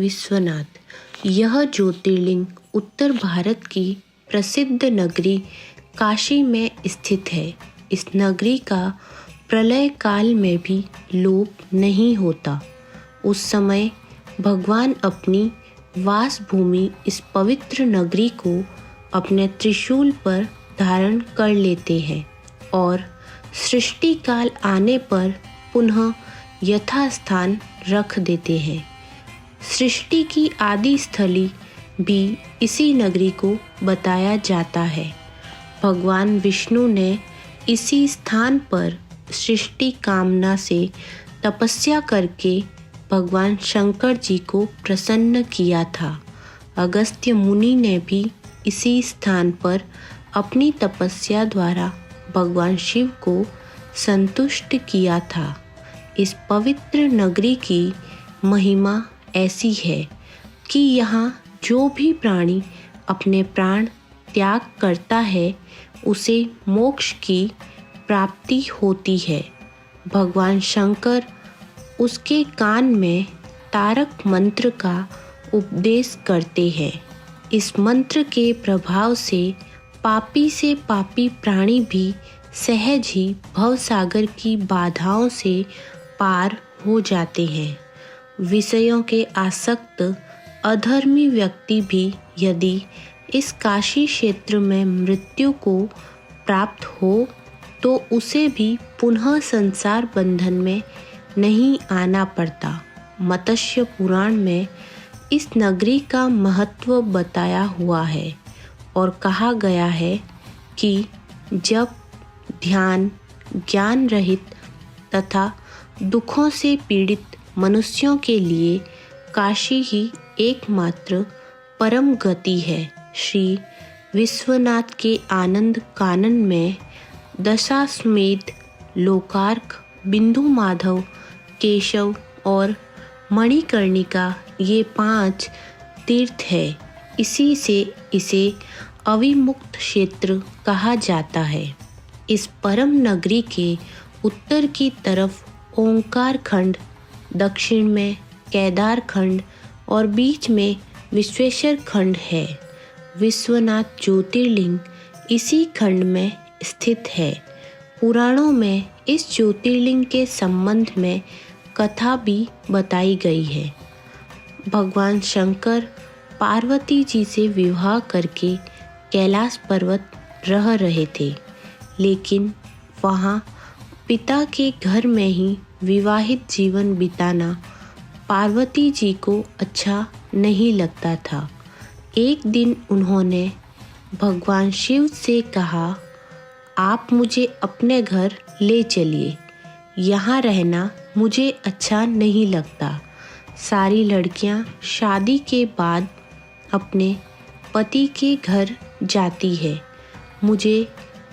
विश्वनाथ। यह ज्योतिर्लिंग उत्तर भारत की प्रसिद्ध नगरी काशी में स्थित है। इस नगरी का प्रलय काल में भी लोप नहीं होता। उस समय भगवान अपनी वास भूमि इस पवित्र नगरी को अपने त्रिशूल पर धारण कर लेते हैं और सृष्टि काल आने पर पुनः यथास्थान रख देते हैं। सृष्टि की आदि स्थली भी इसी नगरी को बताया जाता है। भगवान विष्णु ने इसी स्थान पर सृष्टि कामना से तपस्या करके भगवान शंकर जी को प्रसन्न किया था। अगस्त्य मुनि ने भी इसी स्थान पर अपनी तपस्या द्वारा भगवान शिव को संतुष्ट किया था। इस पवित्र नगरी की महिमा ऐसी है कि यहाँ जो भी प्राणी अपने प्राण त्याग करता है उसे मोक्ष की प्राप्ति होती है। भगवान शंकर उसके कान में तारक मंत्र का उपदेश करते हैं। इस मंत्र के प्रभाव से पापी प्राणी भी सहज ही भवसागर की बाधाओं से पार हो जाते हैं। विषयों के आसक्त अधर्मी व्यक्ति भी यदि इस काशी क्षेत्र में मृत्यु को प्राप्त हो तो उसे भी पुनः संसार बंधन में नहीं आना पड़ता। मत्स्य पुराण में इस नगरी का महत्व बताया हुआ है और कहा गया है कि जब ध्यान ज्ञान रहित तथा दुखों से पीड़ित मनुष्यों के लिए काशी ही एकमात्र परम गति है। श्री विश्वनाथ के आनंद कानन में दशाश्वमेध, लोकार्क, बिंदु माधव, केशव और मणिकर्णिका ये 5 तीर्थ है। इसी से इसे अविमुक्त क्षेत्र कहा जाता है। इस परम नगरी के उत्तर की तरफ ओंकार खंड, दक्षिण में केदार खंड और बीच में विश्वेश्वर खंड है। विश्वनाथ ज्योतिर्लिंग इसी खंड में स्थित है। पुराणों में इस ज्योतिर्लिंग के संबंध में कथा भी बताई गई है। भगवान शंकर पार्वती जी से विवाह करके कैलाश पर्वत रह रहे थे, लेकिन वहाँ पिता के घर में ही विवाहित जीवन बिताना पार्वती जी को अच्छा नहीं लगता था। एक दिन उन्होंने भगवान शिव से कहा, आप मुझे अपने घर ले चलिए, यहाँ रहना मुझे अच्छा नहीं लगता। सारी लड़कियाँ शादी के बाद अपने पति के घर जाती है, मुझे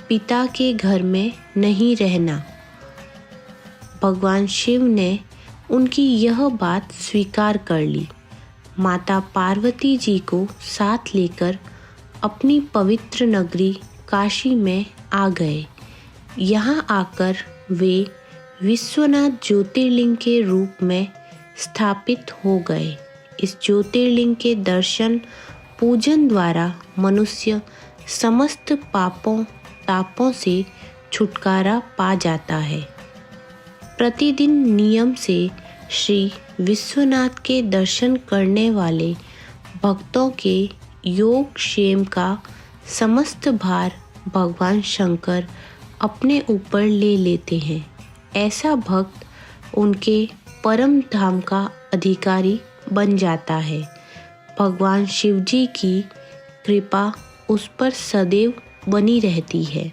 पिता के घर में नहीं रहना। भगवान शिव ने उनकी यह बात स्वीकार कर ली। माता पार्वती जी को साथ लेकर अपनी पवित्र नगरी काशी में आ गए। यहाँ आकर वे विश्वनाथ ज्योतिर्लिंग के रूप में स्थापित हो गए। इस ज्योतिर्लिंग के दर्शन पूजन द्वारा मनुष्य समस्त पापों तापों से छुटकारा पा जाता है। प्रतिदिन नियम से श्री विश्वनाथ के दर्शन करने वाले भक्तों के योग क्षेम का समस्त भार भगवान शंकर अपने ऊपर ले लेते हैं। ऐसा भक्त उनके परम धाम का अधिकारी बन जाता है। भगवान शिव जी की कृपा उस पर सदैव बनी रहती है।